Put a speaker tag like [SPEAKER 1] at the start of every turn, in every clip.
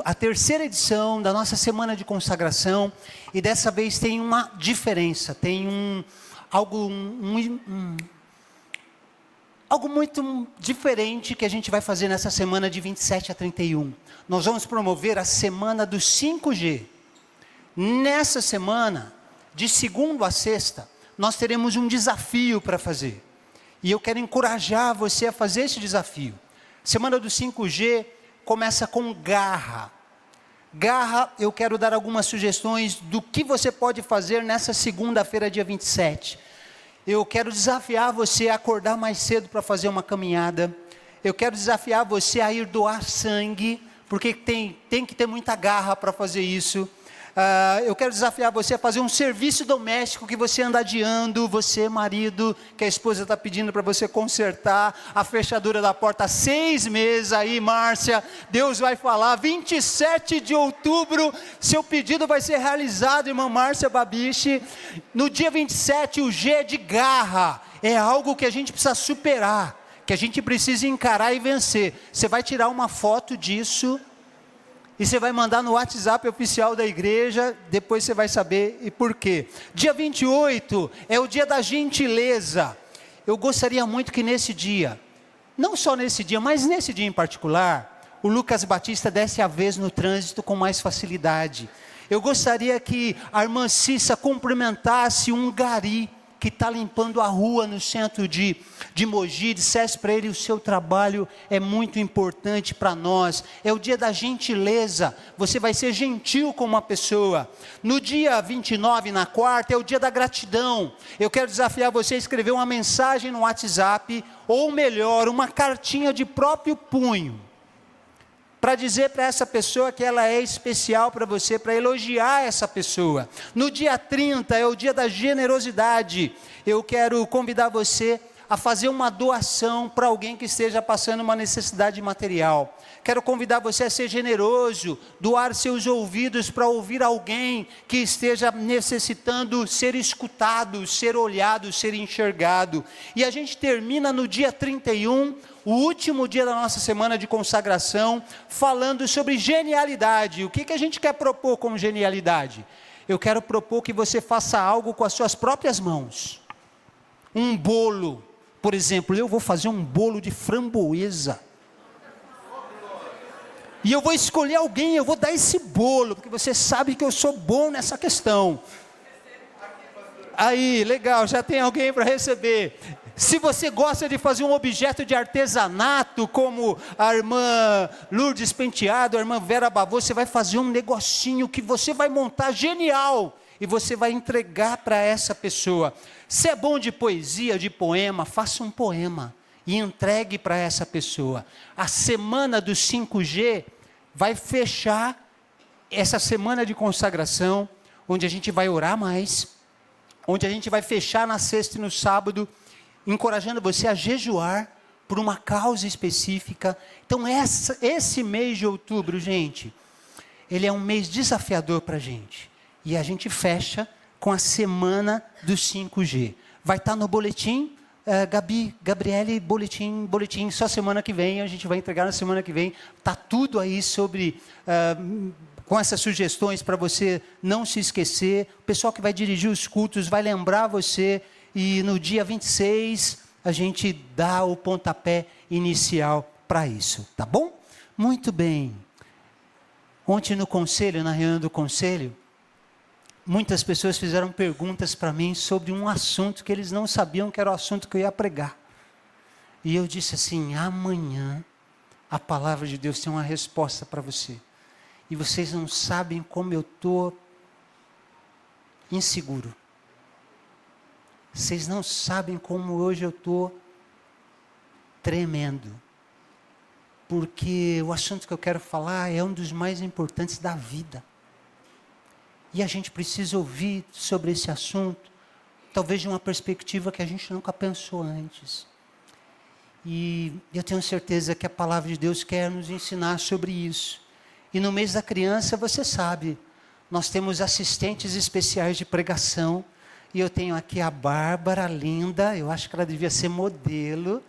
[SPEAKER 1] A terceira edição da nossa semana de consagração, e dessa vez tem uma diferença, tem algo muito diferente que a gente vai fazer nessa semana de 27 a 31. Nós vamos promover a semana do 5G. Nessa semana, de segunda a sexta, nós teremos um desafio para fazer. E eu quero encorajar você a fazer esse desafio. Semana do 5G começa com garra. Garra, eu quero dar algumas sugestões do que você pode fazer nessa segunda-feira, dia 27. Eu quero desafiar você a acordar mais cedo para fazer uma caminhada. Eu quero desafiar você a ir doar sangue, porque tem que ter muita garra para fazer isso. Eu quero desafiar você a fazer um serviço doméstico que você anda adiando, você marido, que a esposa está pedindo para você consertar a fechadura da porta há 6 meses aí, Márcia, Deus vai falar, 27 de outubro, seu pedido vai ser realizado, irmã Márcia Babiche. No dia 27, o G é de garra, é algo que a gente precisa superar, que a gente precisa encarar e vencer. Você vai tirar uma foto disso, e você vai mandar no WhatsApp oficial da igreja, depois você vai saber e por quê. Dia 28 é o dia da gentileza. Eu gostaria muito que nesse dia, não só nesse dia, mas nesse dia em particular, o Lucas Batista desse a vez no trânsito com mais facilidade. Eu gostaria que a irmã Cissa cumprimentasse um gari que está limpando a rua no centro de Mogi, dissesse para ele: o seu trabalho é muito importante para nós, é o dia da gentileza, você vai ser gentil com uma pessoa. No dia 29, na quarta, é o dia da gratidão. Eu quero desafiar você a escrever uma mensagem no WhatsApp, ou melhor, uma cartinha de próprio punho, para dizer para essa pessoa que ela é especial para você, para elogiar essa pessoa. No dia 30 é o dia da generosidade. Eu quero convidar você a fazer uma doação para alguém que esteja passando uma necessidade material. Quero convidar você a ser generoso, doar seus ouvidos para ouvir alguém que esteja necessitando ser escutado, ser olhado, ser enxergado. E a gente termina no dia 31, o último dia da nossa semana de consagração, falando sobre genialidade. O que a gente quer propor como genialidade? Eu quero propor que você faça algo com as suas próprias mãos. Um bolo, por exemplo, eu vou fazer um bolo de framboesa. E eu vou escolher alguém, eu vou dar esse bolo, porque você sabe que eu sou bom nessa questão. Aí, legal, já tem alguém para receber. Se você gosta de fazer um objeto de artesanato, como a irmã Lourdes Penteado, a irmã Vera Bavô, você vai fazer um negocinho que você vai montar genial, e você vai entregar para essa pessoa. Se é bom de poesia, de poema, faça um poema e entregue para essa pessoa. A semana do 5G vai fechar essa semana de consagração, onde a gente vai orar mais, onde a gente vai fechar na sexta e no sábado, encorajando você a jejuar por uma causa específica. Então esse mês de outubro, gente, ele é um mês desafiador para a gente. E a gente fecha com a semana do 5G. Vai estar no boletim, Gabriele, boletim, só semana que vem, a gente vai entregar na semana que vem. Está tudo aí sobre, com essas sugestões para você não se esquecer. O pessoal que vai dirigir os cultos vai lembrar você. E no dia 26, a gente dá o pontapé inicial para isso, tá bom? Muito bem. Ontem no conselho, na reunião do conselho, muitas pessoas fizeram perguntas para mim sobre um assunto que eles não sabiam que era o assunto que eu ia pregar. E eu disse assim: amanhã a palavra de Deus tem uma resposta para você. E vocês não sabem como eu estou inseguro. Vocês não sabem como hoje eu estou tremendo. Porque o assunto que eu quero falar é um dos mais importantes da vida. E a gente precisa ouvir sobre esse assunto, talvez de uma perspectiva que a gente nunca pensou antes. E eu tenho certeza que a palavra de Deus quer nos ensinar sobre isso. E no mês da criança, você sabe, nós temos assistentes especiais de pregação. E eu tenho aqui a Bárbara, linda, eu acho que ela devia ser modelo,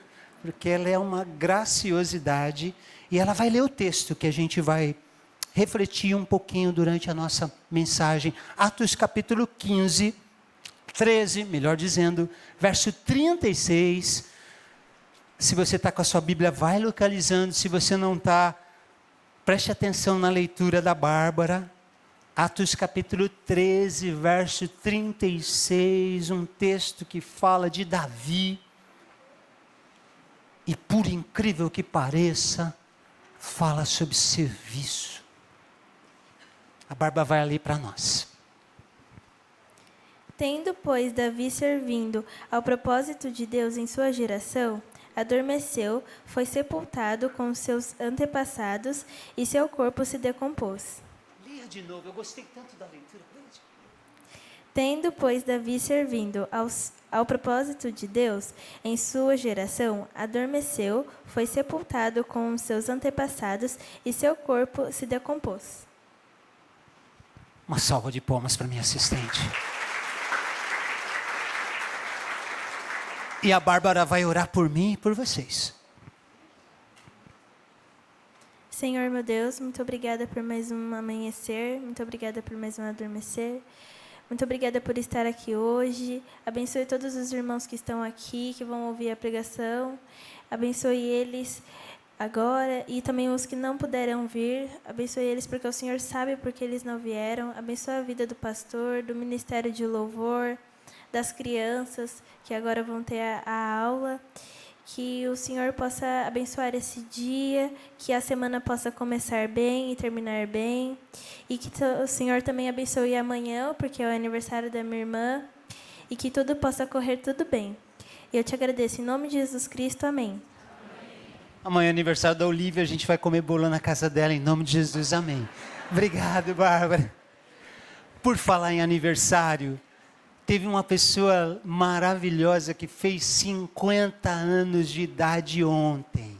[SPEAKER 1] porque ela é uma graciosidade. E ela vai ler o texto que a gente vai refletir um pouquinho durante a nossa mensagem. Atos capítulo 15, 13, melhor dizendo, verso 36. Se você está com a sua Bíblia, vai localizando. Se você não está, preste atenção na leitura da Bárbara. Atos capítulo 13, verso 36, um texto que fala de Davi. E por incrível que pareça, fala sobre serviço. A Bárbara vai ler para nós.
[SPEAKER 2] Tendo, pois, Davi servindo ao propósito de Deus em sua geração, adormeceu, foi sepultado com seus antepassados e seu corpo se decompôs.
[SPEAKER 1] Leia de novo, eu gostei tanto da leitura.
[SPEAKER 2] Tendo, pois, Davi servindo ao propósito de Deus em sua geração, adormeceu, foi sepultado com seus antepassados e seu corpo se decompôs.
[SPEAKER 1] Uma salva de palmas para minha assistente. E a Bárbara vai orar por mim e por vocês.
[SPEAKER 2] Senhor, meu Deus, muito obrigada por mais um amanhecer, muito obrigada por mais um adormecer. Muito obrigada por estar aqui hoje. Abençoe todos os irmãos que estão aqui, que vão ouvir a pregação. Abençoe eles agora e também os que não puderam vir. Abençoe eles porque o Senhor sabe porque eles não vieram. Abençoe a vida do pastor, do ministério de louvor, das crianças que agora vão ter a aula. Que o Senhor possa abençoar esse dia, que a semana possa começar bem e terminar bem. E que o Senhor também abençoe amanhã, porque é o aniversário da minha irmã. E que tudo possa correr tudo bem. E eu te agradeço em nome de Jesus Cristo. Amém.
[SPEAKER 1] Amanhã é aniversário da Olivia, a gente vai comer bolo na casa dela, em nome de Jesus. Amém. Obrigado, Bárbara. Por falar em aniversário, teve uma pessoa maravilhosa que fez 50 anos de idade ontem.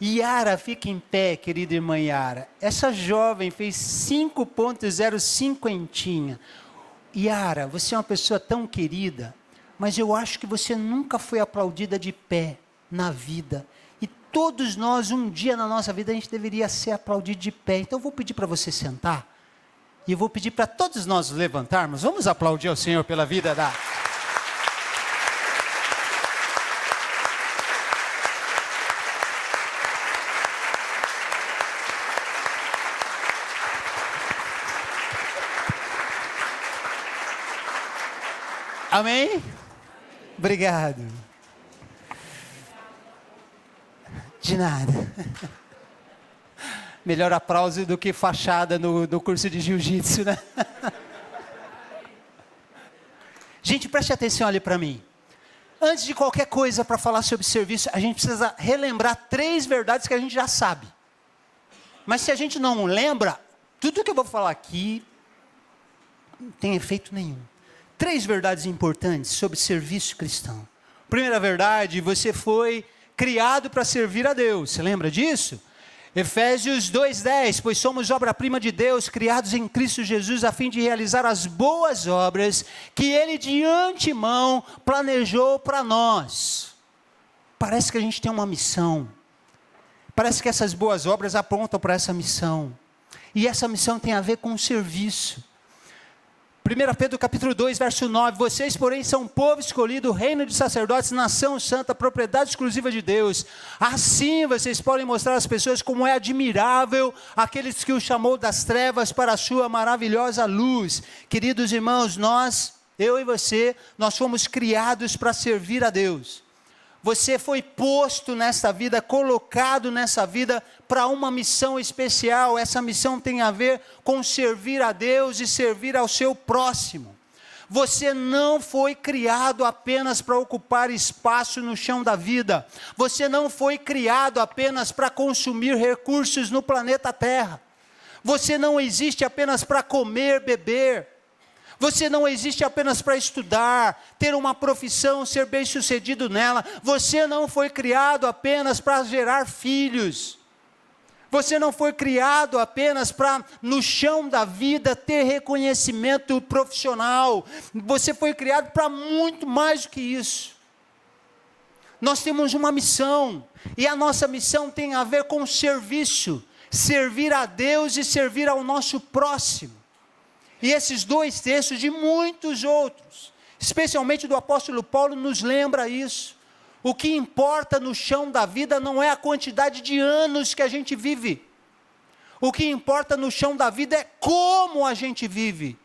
[SPEAKER 1] Yara, fica em pé, querida irmã Yara. Essa jovem fez 5,05. Yara, você é uma pessoa tão querida, mas eu acho que você nunca foi aplaudida de pé na vida. E todos nós, um dia na nossa vida, a gente deveria ser aplaudido de pé. Então eu vou pedir para você sentar. E eu vou pedir para todos nós levantarmos. Vamos aplaudir ao Senhor pela vida da... Amém? Obrigado. De nada. Melhor aplauso do que fachada no curso de jiu-jitsu, né? Gente, preste atenção ali para mim. Antes de qualquer coisa para falar sobre serviço, a gente precisa relembrar 3 verdades que a gente já sabe. Mas se a gente não lembra, tudo que eu vou falar aqui não tem efeito nenhum. 3 verdades importantes sobre serviço cristão. Primeira verdade, você foi criado para servir a Deus. Você lembra disso? Efésios 2:10, pois somos obra-prima de Deus, criados em Cristo Jesus, a fim de realizar as boas obras que Ele de antemão planejou para nós. Parece que a gente tem uma missão. Parece que essas boas obras apontam para essa missão. E essa missão tem a ver com o serviço. 1 Pedro capítulo 2, verso 9, vocês, porém, são povo escolhido, reino de sacerdotes, nação santa, propriedade exclusiva de Deus. Assim vocês podem mostrar às pessoas como é admirável aqueles que o chamou das trevas para a sua maravilhosa luz. Queridos irmãos, eu e você, nós fomos criados para servir a Deus. Você foi posto nessa vida, colocado nessa vida para uma missão especial. Essa missão tem a ver com servir a Deus e servir ao seu próximo. Você não foi criado apenas para ocupar espaço no chão da vida. Você não foi criado apenas para consumir recursos no planeta Terra. Você não existe apenas para comer, beber. Você não existe apenas para estudar, ter uma profissão, ser bem-sucedido nela. Você não foi criado apenas para gerar filhos. Você não foi criado apenas para, no chão da vida, ter reconhecimento profissional. Você foi criado para muito mais do que isso. Nós temos uma missão, e a nossa missão tem a ver com serviço. servir a Deus e servir ao nosso próximo. E esses dois textos, de muitos outros, especialmente do apóstolo Paulo, nos lembra isso. O que importa no chão da vida não é a quantidade de anos que a gente vive. O que importa no chão da vida é como a gente vive.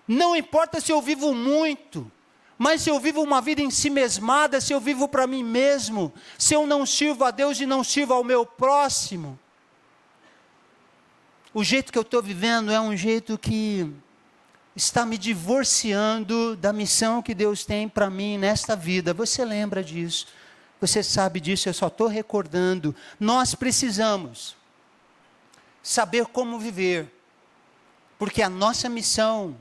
[SPEAKER 1] Não importa se eu vivo muito, mas se eu vivo uma vida ensimesmada, se eu vivo para mim mesmo, se eu não sirvo a Deus e não sirvo ao meu próximo. O jeito que eu estou vivendo é um jeito que está me divorciando da missão que Deus tem para mim nesta vida. Você lembra disso? Você sabe disso, eu só estou recordando. Nós precisamos saber como viver, porque a nossa missão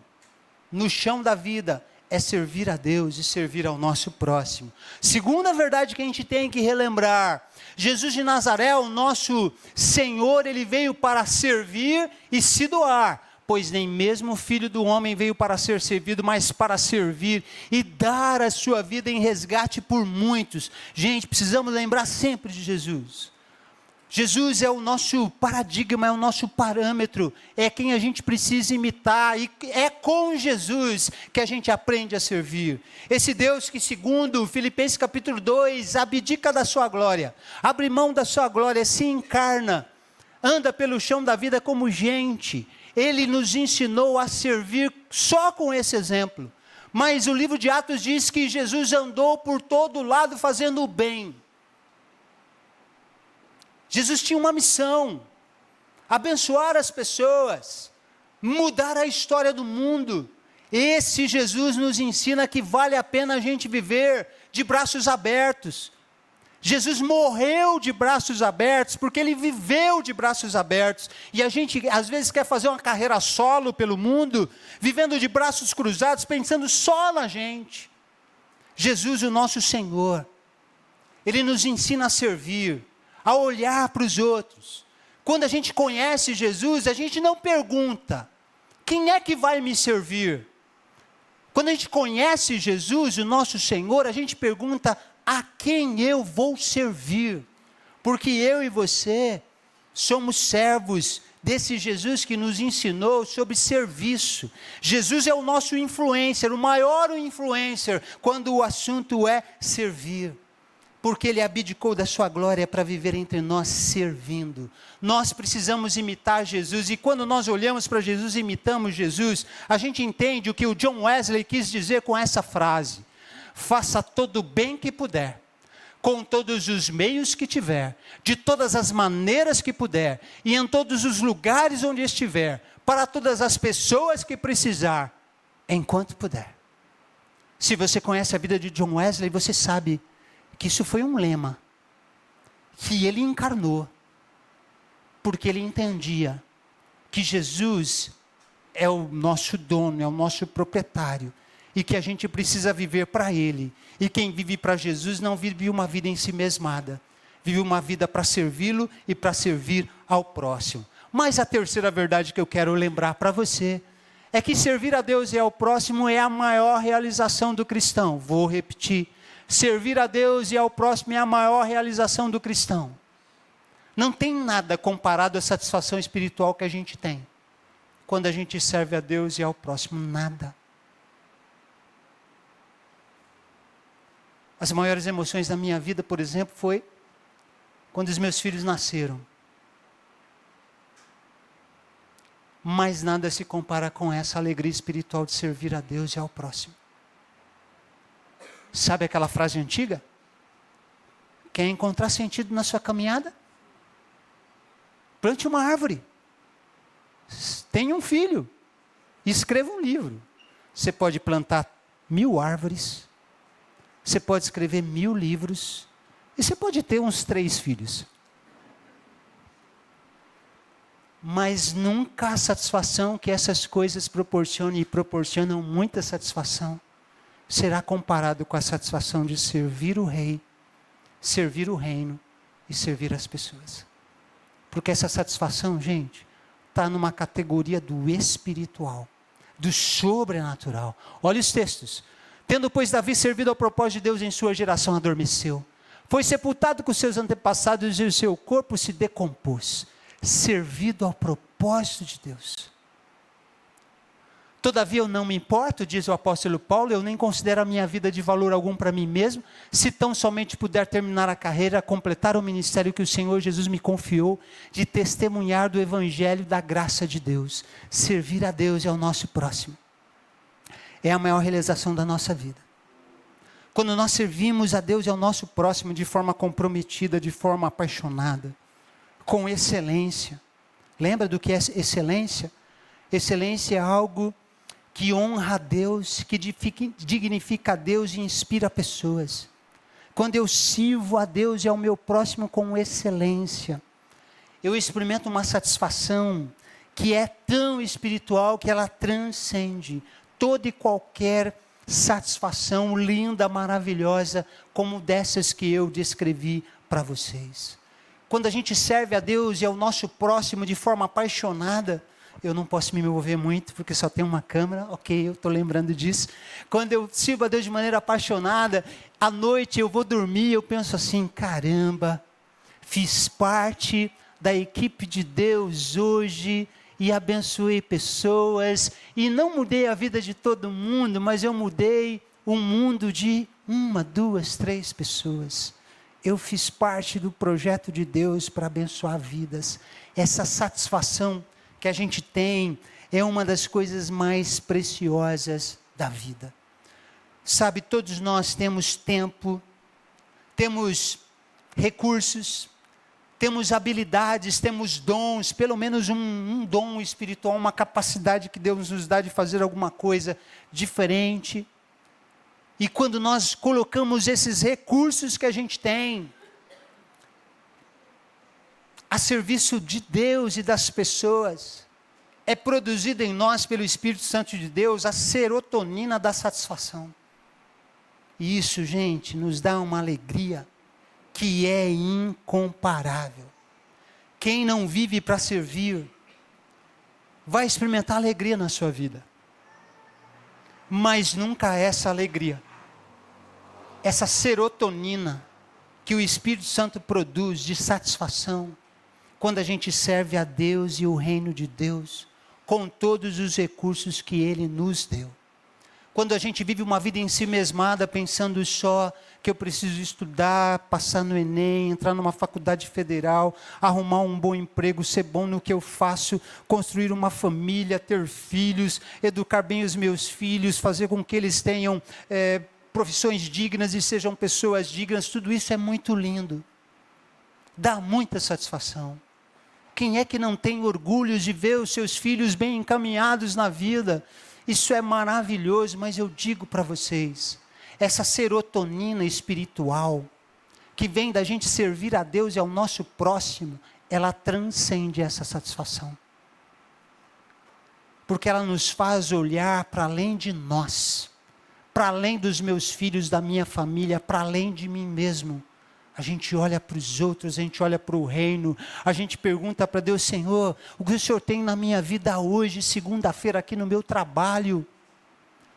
[SPEAKER 1] no chão da vida é servir a Deus e servir ao nosso próximo. Segunda verdade que a gente tem que relembrar: Jesus de Nazaré, o nosso Senhor, ele veio para servir e se doar, pois nem mesmo o Filho do Homem veio para ser servido, mas para servir e dar a sua vida em resgate por muitos. Gente, precisamos lembrar sempre de Jesus. Jesus é o nosso paradigma, é o nosso parâmetro, é quem a gente precisa imitar, e é com Jesus que a gente aprende a servir. Esse Deus que, segundo Filipenses capítulo 2, abdica da sua glória, abre mão da sua glória, se encarna, anda pelo chão da vida como gente. Ele nos ensinou a servir só com esse exemplo. Mas o livro de Atos diz que Jesus andou por todo lado fazendo o bem. Jesus tinha uma missão: abençoar as pessoas, mudar a história do mundo. Esse Jesus nos ensina que vale a pena a gente viver de braços abertos. Jesus morreu de braços abertos, porque ele viveu de braços abertos. E a gente às vezes quer fazer uma carreira solo pelo mundo, vivendo de braços cruzados, pensando só na gente. Jesus, o nosso Senhor, ele nos ensina a servir, a olhar para os outros. Quando a gente conhece Jesus, a gente não pergunta: quem é que vai me servir? Quando a gente conhece Jesus, o nosso Senhor, a gente pergunta: a quem eu vou servir? Porque eu e você somos servos desse Jesus que nos ensinou sobre serviço. Jesus é o nosso influencer, o maior influencer, quando o assunto é servir. Porque ele abdicou da sua glória para viver entre nós servindo. Nós precisamos imitar Jesus, e quando nós olhamos para Jesus e imitamos Jesus, a gente entende o que o John Wesley quis dizer com essa frase: faça todo o bem que puder, com todos os meios que tiver, de todas as maneiras que puder, e em todos os lugares onde estiver, para todas as pessoas que precisar, enquanto puder. Se você conhece a vida de John Wesley, você sabe que isso foi um lema que ele encarnou, porque ele entendia que Jesus é o nosso dono, é o nosso proprietário, e que a gente precisa viver para ele. E quem vive para Jesus não vive uma vida em si mesmada, vive uma vida para servi-lo e para servir ao próximo. Mas a terceira verdade que eu quero lembrar para você é que servir a Deus e ao próximo é a maior realização do cristão. Vou repetir: servir a Deus e ao próximo é a maior realização do cristão. Não tem nada comparado à satisfação espiritual que a gente tem quando a gente serve a Deus e ao próximo. Nada. As maiores emoções da minha vida, por exemplo, foi quando os meus filhos nasceram. Mas nada se compara com essa alegria espiritual de servir a Deus e ao próximo. Sabe aquela frase antiga? Quer encontrar sentido na sua caminhada? Plante uma árvore. Tenha um filho. Escreva um livro. Você pode plantar 1000 árvores. Você pode escrever 1000 livros. E você pode ter uns 3 filhos. Mas nunca a satisfação que essas coisas proporcionam, e proporcionam muita satisfação, será comparado com a satisfação de servir o Rei, servir o reino e servir as pessoas. Porque essa satisfação, gente, está numa categoria do espiritual, do sobrenatural. Olha os textos. Tendo, pois, Davi servido ao propósito de Deus em sua geração, adormeceu. Foi sepultado com seus antepassados e o seu corpo se decompôs. servido ao propósito de Deus. Todavia eu não me importo, diz o apóstolo Paulo, eu nem considero a minha vida de valor algum para mim mesmo, se tão somente puder terminar a carreira, completar o ministério que o Senhor Jesus me confiou, de testemunhar do evangelho da graça de Deus. Servir a Deus e ao nosso próximo é a maior realização da nossa vida. Quando nós servimos a Deus e ao nosso próximo de forma comprometida, de forma apaixonada, com excelência. Lembra do que é excelência? Excelência é algo que honra a Deus, que dignifica a Deus e inspira pessoas. Quando eu sirvo a Deus e ao meu próximo com excelência, eu experimento uma satisfação que é tão espiritual que ela transcende toda e qualquer satisfação linda, maravilhosa, como dessas que eu descrevi para vocês. Quando a gente serve a Deus e ao nosso próximo de forma apaixonada, eu não posso me mover muito, porque só tem uma câmera, ok, eu estou lembrando disso. Quando eu sirvo a Deus de maneira apaixonada, à noite eu vou dormir, eu penso assim, caramba, fiz parte da equipe de Deus hoje, e abençoei pessoas, e não mudei a vida de todo mundo, mas eu mudei o mundo de 1, 2, 3 pessoas. Eu fiz parte do projeto de Deus para abençoar vidas. Essa satisfação que a gente tem é uma das coisas mais preciosas da vida. Sabe, todos nós temos tempo, temos recursos, temos habilidades, temos dons, pelo menos um dom espiritual, uma capacidade que Deus nos dá de fazer alguma coisa diferente. E quando nós colocamos esses recursos que a gente tem a serviço de Deus e das pessoas, é produzida em nós pelo Espírito Santo de Deus a serotonina da satisfação. E isso, gente, nos dá uma alegria que é incomparável. Quem não vive para servir, vai experimentar alegria na sua vida. Mas nunca essa alegria, essa serotonina que o Espírito Santo produz de satisfação, quando a gente serve a Deus e o reino de Deus, com todos os recursos que Ele nos deu. Quando a gente vive uma vida ensimesmada, pensando só que eu preciso estudar, passar no Enem, entrar numa faculdade federal, arrumar um bom emprego, ser bom no que eu faço, construir uma família, ter filhos, educar bem os meus filhos, fazer com que eles tenham profissões dignas e sejam pessoas dignas, tudo isso é muito lindo. Dá muita satisfação. Quem é que não tem orgulho de ver os seus filhos bem encaminhados na vida? Isso é maravilhoso, mas eu digo para vocês, essa serotonina espiritual, que vem da gente servir a Deus e ao nosso próximo, ela transcende essa satisfação. Porque ela nos faz olhar para além de nós, para além dos meus filhos, da minha família, para além de mim mesmo. A gente olha para os outros, a gente olha para o reino, a gente pergunta para Deus, Senhor, o que o Senhor tem na minha vida hoje, segunda-feira, aqui no meu trabalho?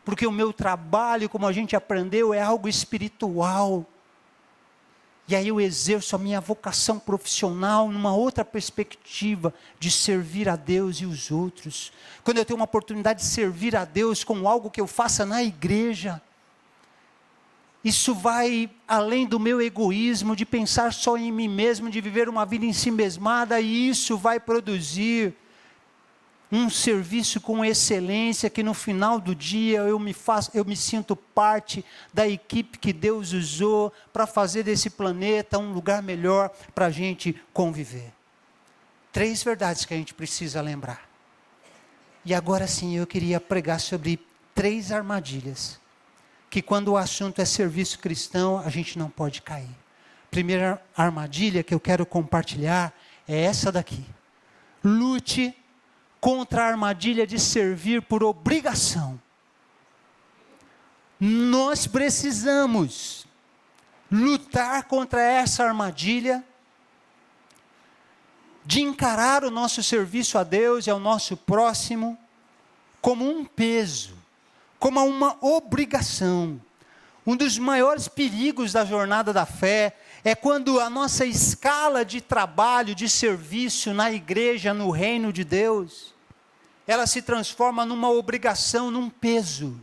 [SPEAKER 1] Porque o meu trabalho, como a gente aprendeu, é algo espiritual. E aí eu exerço a minha vocação profissional numa outra perspectiva de servir a Deus e os outros. Quando eu tenho uma oportunidade de servir a Deus com algo que eu faça na igreja, isso vai além do meu egoísmo, de pensar só em mim mesmo, de viver uma vida ensimesmada, e isso vai produzir um serviço com excelência, que no final do dia eu me sinto parte da equipe que Deus usou para fazer desse planeta um lugar melhor para a gente conviver. 3 verdades que a gente precisa lembrar. E agora sim eu queria pregar sobre 3 armadilhas, que quando o assunto é serviço cristão, a gente não pode cair. Primeira armadilha que eu quero compartilhar é essa daqui. Lute contra a armadilha de servir por obrigação. Nós precisamos lutar contra essa armadilha de encarar o nosso serviço a Deus e ao nosso próximo como um peso, como uma obrigação. Um dos maiores perigos da jornada da fé É quando a nossa escala de trabalho, de serviço na igreja, no reino de Deus, ela se transforma numa obrigação, num peso.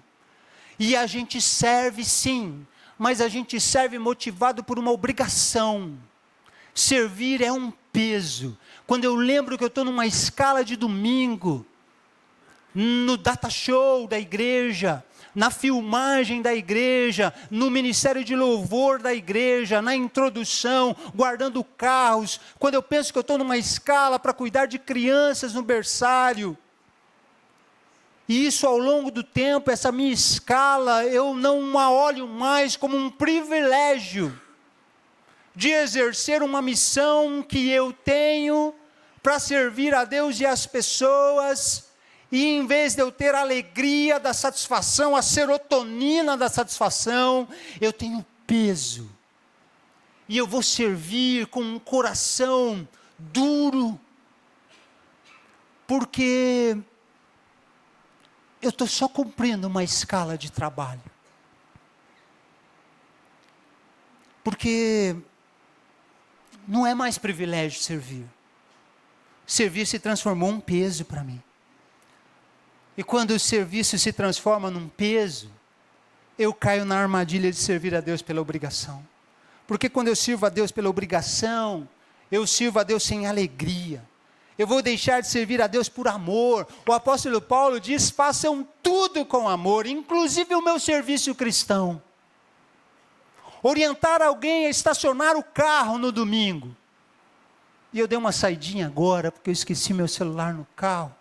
[SPEAKER 1] E a gente serve sim, mas a gente serve motivado por uma obrigação. Servir é um peso. Quando eu lembro que eu estou numa escala de domingo, no data show da igreja, na filmagem da igreja, no ministério de louvor da igreja, na introdução, guardando carros, quando eu penso que eu estou numa escala para cuidar de crianças no berçário, e isso ao longo do tempo, essa minha escala, eu não a olho mais como um privilégio de exercer uma missão que eu tenho para servir a Deus e as pessoas, e em vez de eu ter a alegria da satisfação, a serotonina da satisfação, eu tenho peso, e eu vou servir com um coração duro, porque eu estou só cumprindo uma escala de trabalho. Porque não é mais privilégio servir. Servir se transformou um peso para mim. E quando o serviço se transforma num peso, eu caio na armadilha de servir a Deus pela obrigação. Porque quando eu sirvo a Deus pela obrigação, eu sirvo a Deus sem alegria. Eu vou deixar de servir a Deus por amor. O apóstolo Paulo diz, façam tudo com amor, inclusive o meu serviço cristão. Orientar alguém a estacionar o carro no domingo. E eu dei uma saidinha agora, porque eu esqueci meu celular no carro.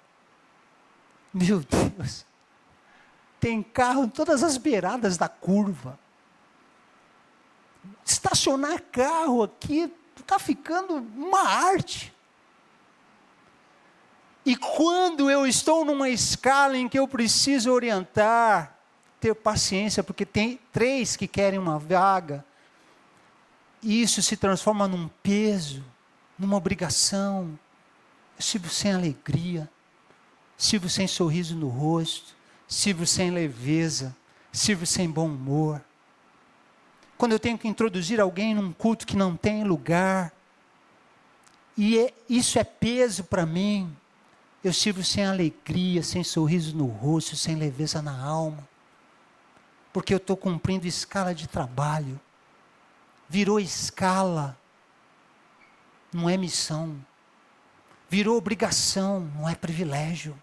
[SPEAKER 1] Meu Deus, tem carro em todas as beiradas da curva. Estacionar carro aqui está ficando uma arte. E quando eu estou numa escala em que eu preciso orientar, ter paciência, porque tem 3 que querem uma vaga, e isso se transforma num peso, numa obrigação, eu sirvo sem alegria, sirvo sem sorriso no rosto, sirvo sem leveza, sirvo sem bom humor. Quando eu tenho que introduzir alguém num culto que não tem lugar, e isso é peso para mim, eu sirvo sem alegria, sem sorriso no rosto, sem leveza na alma, porque eu estou cumprindo escala de trabalho. Virou escala, não é missão. Virou obrigação, não é privilégio.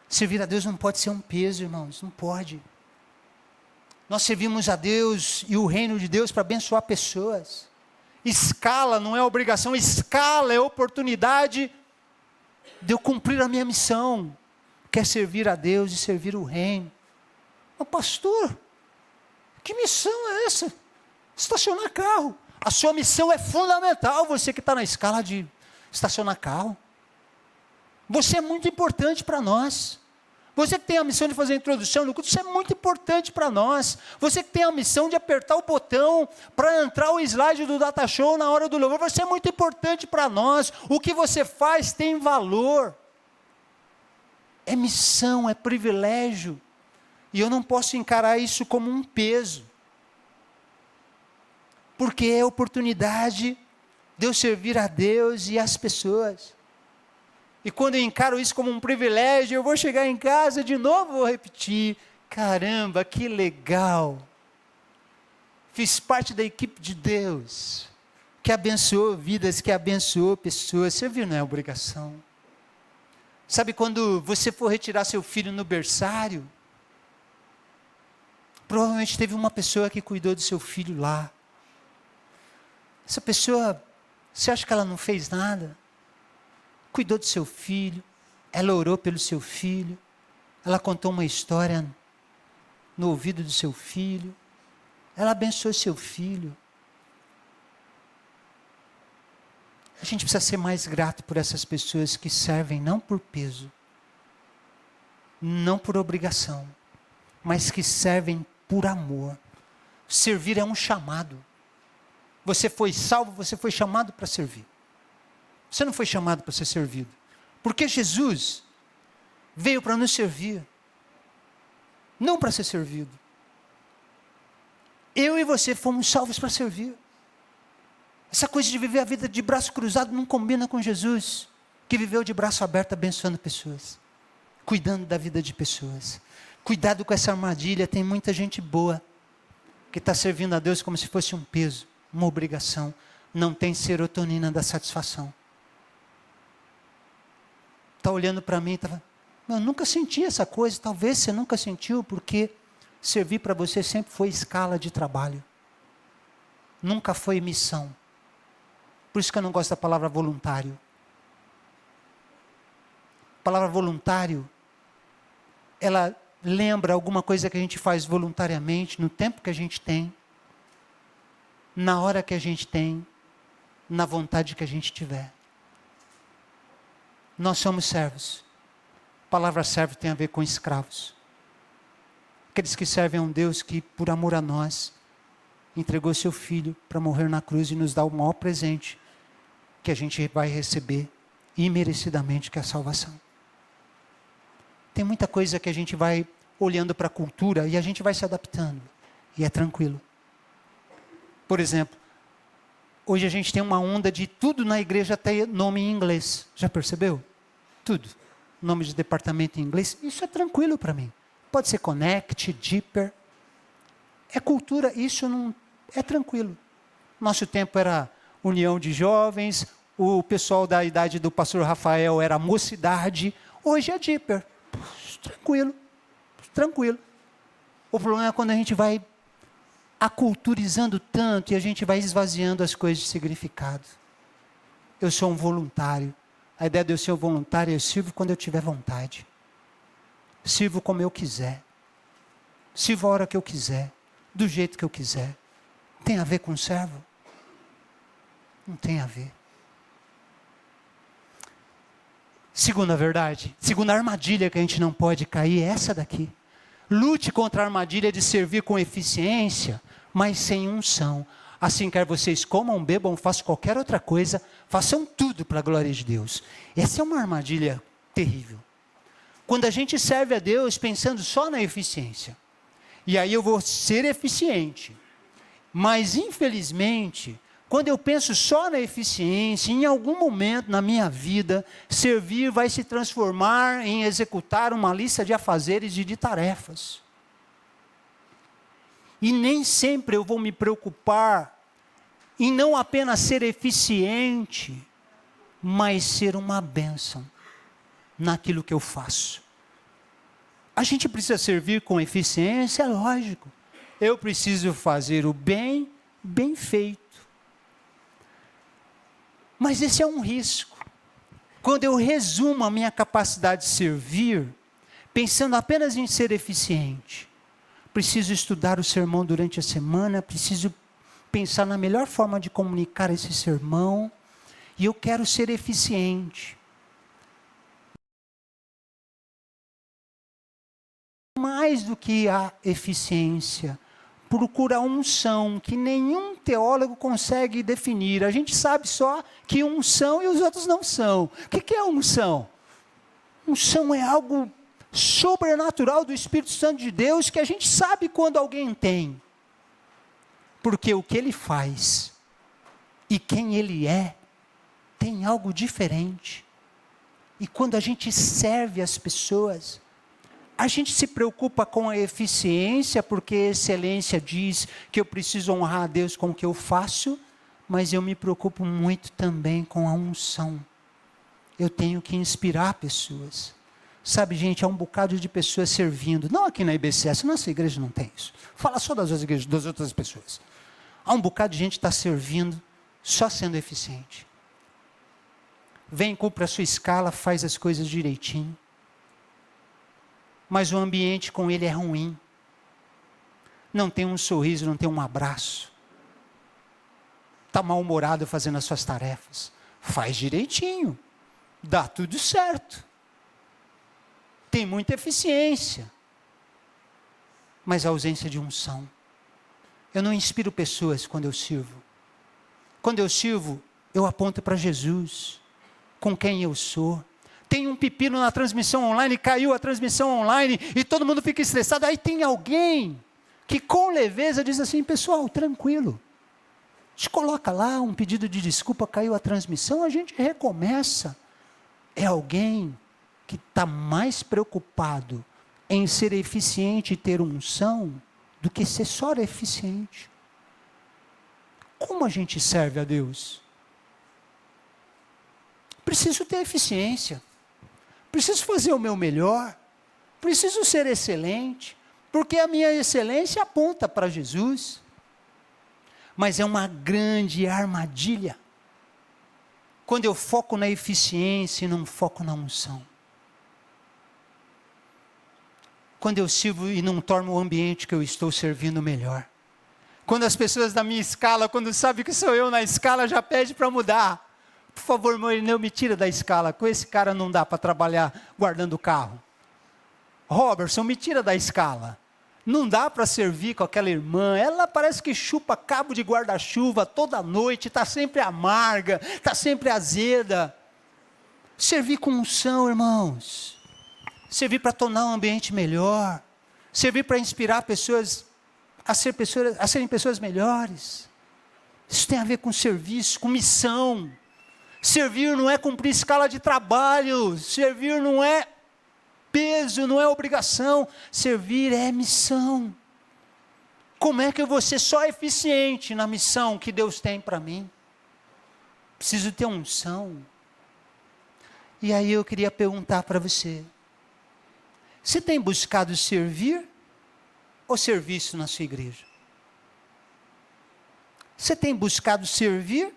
[SPEAKER 1] Servir a Deus não pode ser um peso, irmãos, não pode. Nós servimos a Deus e o reino de Deus para abençoar pessoas. Escala não é obrigação, escala é oportunidade de eu cumprir a minha missão, que é servir a Deus e servir o reino. Mas pastor, que missão é essa? Estacionar carro. A sua missão é fundamental, você que está na escala de estacionar carro. Você é muito importante para nós. Você que tem a missão de fazer a introdução no culto, isso é muito importante para nós. Você que tem a missão de apertar o botão para entrar o slide do data show na hora do louvor, você é muito importante para nós. O que você faz tem valor. É missão, é privilégio. E eu não posso encarar isso como um peso. Porque é oportunidade de eu servir a Deus e as pessoas. E quando eu encaro isso como um privilégio, eu vou chegar em casa de novo, vou repetir, caramba, que legal. Fiz parte da equipe de Deus, que abençoou vidas, que abençoou pessoas. Servir não é obrigação. Sabe quando você for retirar seu filho no berçário, provavelmente teve uma pessoa que cuidou do seu filho lá. Essa pessoa, você acha que ela não fez nada? Cuidou do seu filho, ela orou pelo seu filho, ela contou uma história no ouvido do seu filho, ela abençoou seu filho. A gente precisa ser mais grato por essas pessoas que servem não por peso, não por obrigação, mas que servem por amor. Servir é um chamado. Você foi salvo, você foi chamado para servir. Você não foi chamado para ser servido. Porque Jesus veio para nos servir. Não para ser servido. Eu e você fomos salvos para servir. Essa coisa de viver a vida de braço cruzado não combina com Jesus, que viveu de braço aberto abençoando pessoas, cuidando da vida de pessoas. Cuidado com essa armadilha, tem muita gente boa, que está servindo a Deus como se fosse um peso, uma obrigação. Não tem serotonina da satisfação. Está olhando para mim e está falando, eu nunca senti essa coisa. Talvez você nunca sentiu, porque servir para você sempre foi escala de trabalho. Nunca foi missão. Por isso que eu não gosto da palavra voluntário. A palavra voluntário, ela lembra alguma coisa que a gente faz voluntariamente, no tempo que a gente tem, na hora que a gente tem, na vontade que a gente tiver. Nós somos servos. A palavra servo tem a ver com escravos. Aqueles que servem a um Deus que, por amor a nós, entregou seu Filho para morrer na cruz e nos dar o maior presente que a gente vai receber imerecidamente, que é a salvação. Tem muita coisa que a gente vai olhando para a cultura e a gente vai se adaptando. E é tranquilo. Por exemplo, hoje a gente tem uma onda de tudo na igreja ter nome em inglês. Já percebeu? Tudo. Nome de departamento em inglês. Isso é tranquilo para mim. Pode ser Connect, Deeper. É cultura, isso não é tranquilo. Nosso tempo era união de jovens, o pessoal da idade do pastor Rafael era mocidade. Hoje é Deeper. Tranquilo, tranquilo. O problema é quando a gente vai aculturizando tanto e a gente vai esvaziando as coisas de significado. Eu sou um voluntário. A ideia de eu ser um voluntário é eu sirvo quando eu tiver vontade. Sirvo como eu quiser. Sirvo a hora que eu quiser. Do jeito que eu quiser. Tem a ver com servo? Não tem a ver. Segunda verdade, segunda armadilha que a gente não pode cair é essa daqui. Lute contra a armadilha de servir com eficiência, mas sem unção. Assim, quer vocês comam, bebam, façam qualquer outra coisa, façam tudo para a glória de Deus. Essa é uma armadilha terrível. Quando a gente serve a Deus pensando só na eficiência, e aí eu vou ser eficiente, mas infelizmente, quando eu penso só na eficiência, em algum momento na minha vida, servir vai se transformar em executar uma lista de afazeres e de tarefas. E nem sempre eu vou me preocupar em não apenas ser eficiente, mas ser uma bênção naquilo que eu faço. A gente precisa servir com eficiência, é lógico. Eu preciso fazer o bem, bem feito. Mas esse é um risco. Quando eu resumo a minha capacidade de servir, pensando apenas em ser eficiente, preciso estudar o sermão durante a semana, preciso pensar na melhor forma de comunicar esse sermão, e eu quero ser eficiente. Mais do que a eficiência, procura unção, que nenhum teólogo consegue definir. A gente sabe só que uns são e os outros não são. O que é unção? Unção é algo sobrenatural do Espírito Santo de Deus, que a gente sabe quando alguém tem. Porque o que ele faz e quem ele é, tem algo diferente. E quando a gente serve as pessoas, a gente se preocupa com a eficiência, porque a excelência diz que eu preciso honrar a Deus com o que eu faço, mas eu me preocupo muito também com a unção. Eu tenho que inspirar pessoas. Sabe, gente, há um bocado de pessoas servindo, não aqui na IBCS, nossa igreja não tem isso. Fala só das outras igrejas, das outras pessoas. Há um bocado de gente que está servindo, só sendo eficiente. Vem, cumpre a sua escala, faz as coisas direitinho. Mas o ambiente com ele é ruim. Não tem um sorriso, não tem um abraço. Está mal-humorado fazendo as suas tarefas. Faz direitinho. Dá tudo certo. Tem muita eficiência. Mas a ausência de unção. Eu não inspiro pessoas quando eu sirvo. Quando eu sirvo, eu aponto para Jesus. Com quem eu sou. Tem um pepino na transmissão online, caiu a transmissão online e todo mundo fica estressado. Aí tem alguém que com leveza diz assim, pessoal, tranquilo. A gente coloca lá um pedido de desculpa, caiu a transmissão, a gente recomeça. É alguém que está mais preocupado em ser eficiente e ter unção do que ser só eficiente. Como a gente serve a Deus? Preciso ter eficiência. Preciso fazer o meu melhor. Preciso ser excelente. Porque a minha excelência aponta para Jesus. Mas é uma grande armadilha quando eu foco na eficiência e não foco na unção. Quando eu sirvo e não torno o ambiente que eu estou servindo melhor. Quando as pessoas da minha escala, quando sabem que sou eu na escala, já pedem para mudar. Por favor, meu Irineu, me tira da escala. Com esse cara não dá para trabalhar guardando o carro. Robertson, me tira da escala. Não dá para servir com aquela irmã, ela parece que chupa cabo de guarda-chuva toda noite, está sempre amarga, está sempre azeda. Servir com unção, irmãos. Servir para tornar um ambiente melhor. Servir para inspirar pessoas a serem pessoas melhores. Isso tem a ver com serviço, com missão. Servir não é cumprir escala de trabalho, servir não é peso, não é obrigação, servir é missão. Como é que eu vou ser só eficiente na missão que Deus tem para mim? Preciso ter unção. E aí eu queria perguntar para você, você tem buscado servir ou serviço na sua igreja? Você tem buscado servir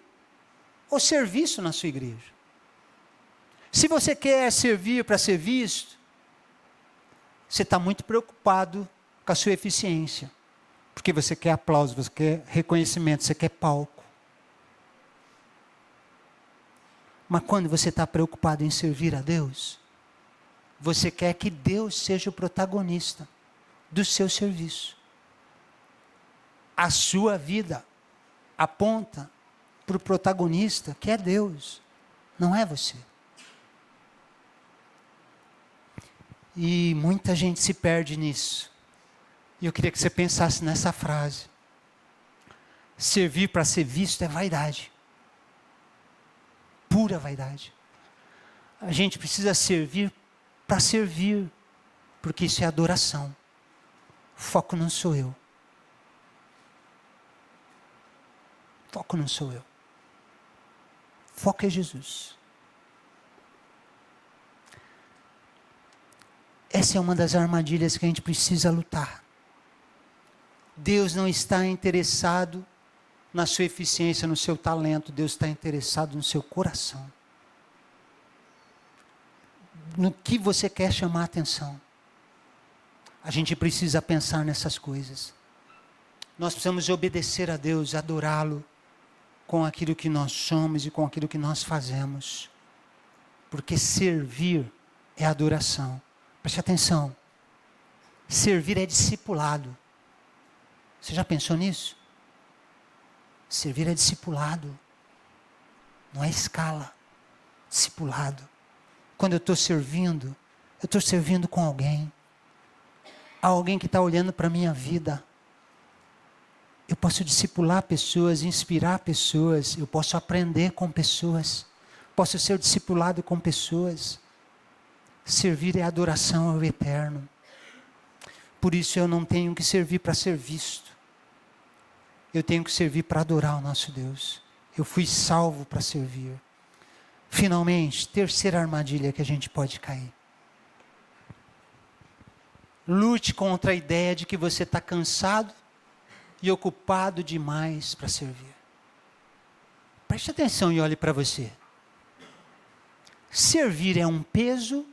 [SPEAKER 1] ou serviço na sua igreja? Se você quer servir para ser visto, você está muito preocupado com a sua eficiência, porque você quer aplauso, você quer reconhecimento, você quer palco. Mas quando você está preocupado em servir a Deus, você quer que Deus seja o protagonista do seu serviço. A sua vida aponta para o protagonista, que é Deus, não é você. E muita gente se perde nisso. E eu queria que você pensasse nessa frase. Servir para ser visto é vaidade. Pura vaidade. A gente precisa servir para servir, porque isso é adoração. O foco não sou eu. O foco não sou eu. O foco é Jesus. Essa é uma das armadilhas que a gente precisa lutar. Deus não está interessado na sua eficiência, no seu talento. Deus está interessado no seu coração. No que você quer chamar a atenção. A gente precisa pensar nessas coisas. Nós precisamos obedecer a Deus, adorá-lo com aquilo que nós somos e com aquilo que nós fazemos. Porque servir é adoração. Preste atenção. Servir é discipulado. Você já pensou nisso? Servir é discipulado. Não é escala. Discipulado. Quando eu estou servindo com alguém. Alguém que está olhando para a minha vida. Eu posso discipular pessoas, inspirar pessoas. Eu posso aprender com pessoas. Posso ser discipulado com pessoas. Servir é adoração ao eterno. Por isso eu não tenho que servir para ser visto. Eu tenho que servir para adorar o nosso Deus. Eu fui salvo para servir. Finalmente, terceira armadilha que a gente pode cair. Lute contra a ideia de que você está cansado e ocupado demais para servir. Preste atenção e olhe para você. Servir é um peso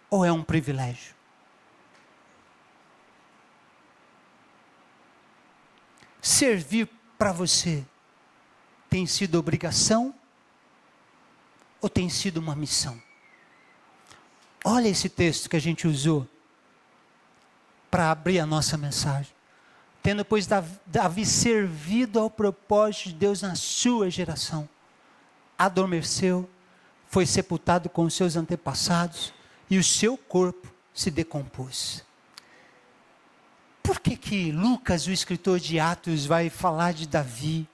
[SPEAKER 1] ou é um privilégio? Servir para você tem sido obrigação ou tem sido uma missão? Olha esse texto que a gente usou para abrir a nossa mensagem. Tendo, pois, Davi servido ao propósito de Deus na sua geração, adormeceu, foi sepultado com os seus antepassados, e o seu corpo se decompôs. Por que Lucas, o escritor de Atos, vai falar de Davi?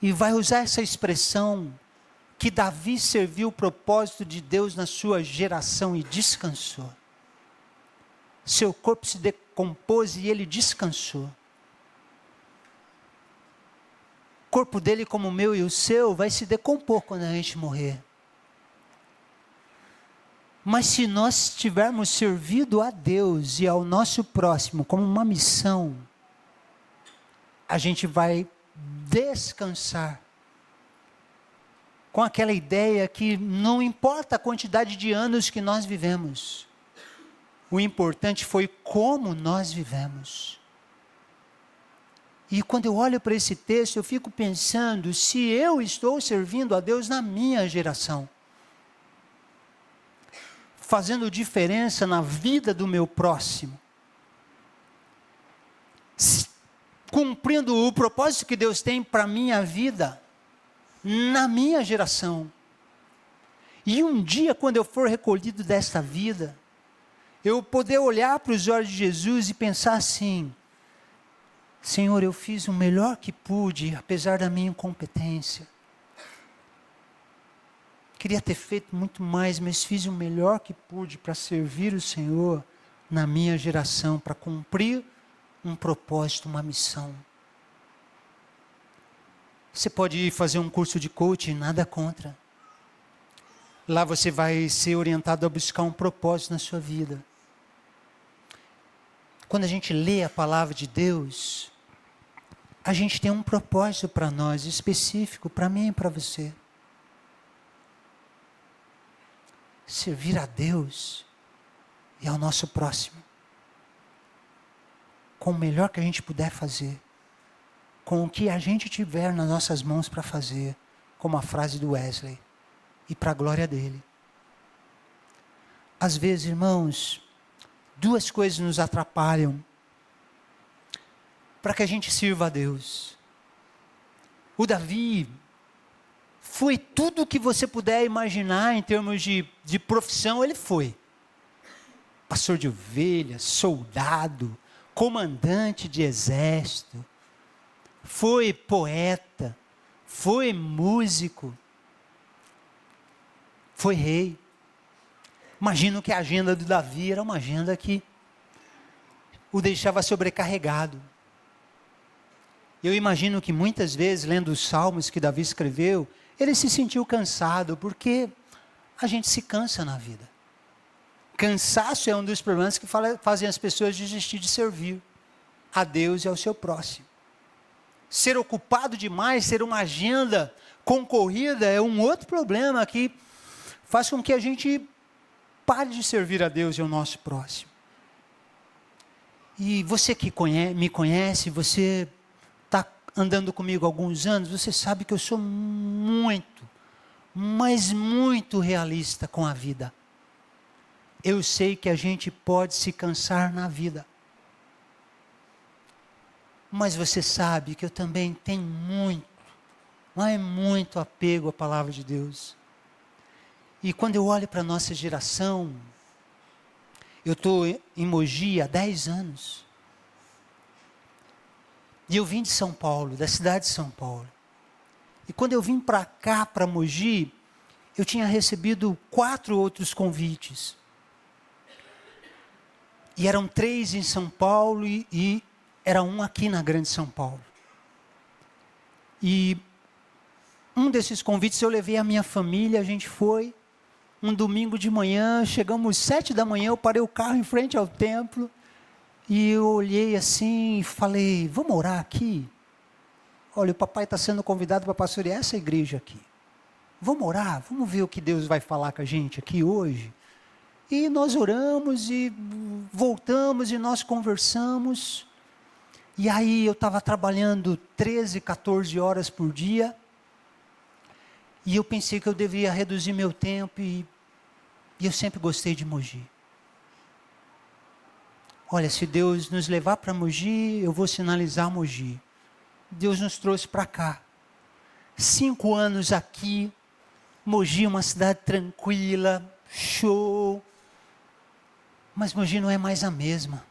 [SPEAKER 1] E vai usar essa expressão, que Davi serviu o propósito de Deus na sua geração e descansou. Seu corpo se decompôs e ele descansou. O corpo dele, como o meu e o seu, vai se decompor quando a gente morrer. Mas se nós tivermos servido a Deus e ao nosso próximo como uma missão, a gente vai descansar. Com aquela ideia que não importa a quantidade de anos que nós vivemos, o importante foi como nós vivemos. E quando eu olho para esse texto, eu fico pensando se eu estou servindo a Deus na minha geração, fazendo diferença na vida do meu próximo, cumprindo o propósito que Deus tem para a minha vida, na minha geração. E um dia, quando eu for recolhido desta vida, eu poder olhar para os olhos de Jesus e pensar assim: Senhor, eu fiz o melhor que pude, apesar da minha incompetência. Queria ter feito muito mais, mas fiz o melhor que pude para servir o Senhor na minha geração, para cumprir um propósito, uma missão. Você pode ir fazer um curso de coaching, nada contra. Lá você vai ser orientado a buscar um propósito na sua vida. Quando a gente lê a palavra de Deus, a gente tem um propósito para nós, específico, para mim e para você. Servir a Deus e ao nosso próximo, com o melhor que a gente puder fazer, com o que a gente tiver nas nossas mãos para fazer, como a frase do Wesley, e para a glória dele. Às vezes, irmãos, duas coisas nos atrapalham para que a gente sirva a Deus. O Davi foi tudo o que você puder imaginar em termos de profissão, ele foi. Pastor de ovelhas, soldado, comandante de exército, foi poeta, foi músico, foi rei. Imagino que a agenda do Davi era uma agenda que o deixava sobrecarregado. Eu imagino que muitas vezes, lendo os salmos que Davi escreveu, ele se sentiu cansado, porque a gente se cansa na vida. Cansaço é um dos problemas que fazem as pessoas desistir de servir a Deus e ao seu próximo. Ser ocupado demais, ter uma agenda concorrida é um outro problema que faz com que a gente pare de servir a Deus e ao nosso próximo. E você que me conhece, você está andando comigo há alguns anos, você sabe que eu sou muito, mas muito realista com a vida. Eu sei que a gente pode se cansar na vida. Mas você sabe que eu também tenho muito, mas muito apego à palavra de Deus. E quando eu olho para a nossa geração, eu estou em Mogi há 10 anos. E eu vim de São Paulo, da cidade de São Paulo. E quando eu vim para cá, para Mogi, eu tinha recebido 4 outros convites. E eram 3 em São Paulo e era um aqui na Grande São Paulo. E um desses convites eu levei a minha família, a gente foi. Um domingo de manhã, chegamos 7 da manhã, eu parei o carro em frente ao templo. E eu olhei assim e falei, vamos orar aqui? Olha, o papai está sendo convidado para pastorear essa igreja aqui. Vamos orar, vamos ver o que Deus vai falar com a gente aqui hoje. E nós oramos e voltamos e nós conversamos. E aí eu estava trabalhando 13, 14 horas por dia. E eu pensei que eu deveria reduzir meu tempo e eu sempre gostei de Mogi. Olha, se Deus nos levar para Mogi, eu vou sinalizar Mogi. Deus nos trouxe para cá. 5 anos aqui, Mogi é uma cidade tranquila, show. Mas Mogi não é mais a mesma.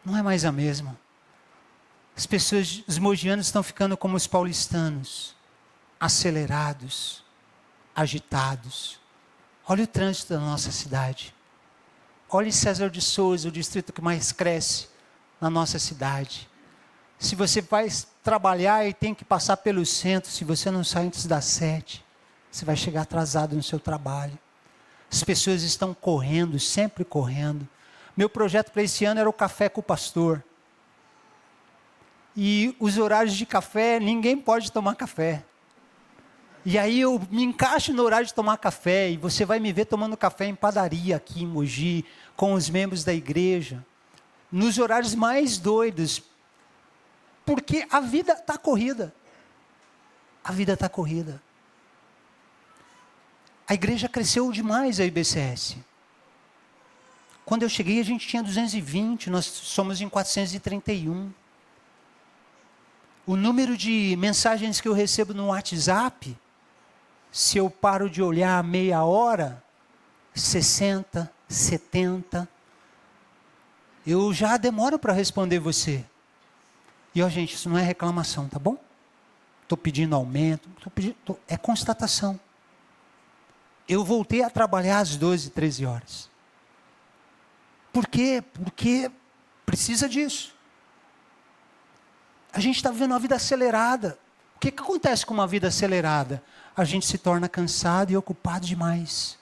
[SPEAKER 1] não é mais a mesma. As pessoas, os mogianos estão ficando como os paulistanos, acelerados, agitados. Olha o trânsito da nossa cidade. Olhe César de Souza, o distrito que mais cresce na nossa cidade. Se você vai trabalhar e tem que passar pelo centro, se você não sai antes das 7, você vai chegar atrasado no seu trabalho. As pessoas estão correndo, sempre correndo. Meu projeto para esse ano era o café com o pastor. E os horários de café, ninguém pode tomar café. E aí eu me encaixo no horário de tomar café, e você vai me ver tomando café em padaria aqui em Mogi, com os membros da igreja, nos horários mais doidos, porque a vida está corrida. A vida está corrida. A igreja cresceu demais, a IBCS. Quando eu cheguei, a gente tinha 220, nós somos em 431. O número de mensagens que eu recebo no WhatsApp, se eu paro de olhar meia hora, 60, 70, eu já demoro para responder você. E ó, gente, isso não é reclamação, tá bom? Estou pedindo aumento, é constatação. Eu voltei a trabalhar às 12, 13 horas. Por quê? Porque precisa disso. A gente está vivendo uma vida acelerada. O que acontece com uma vida acelerada? A gente se torna cansado e ocupado demais.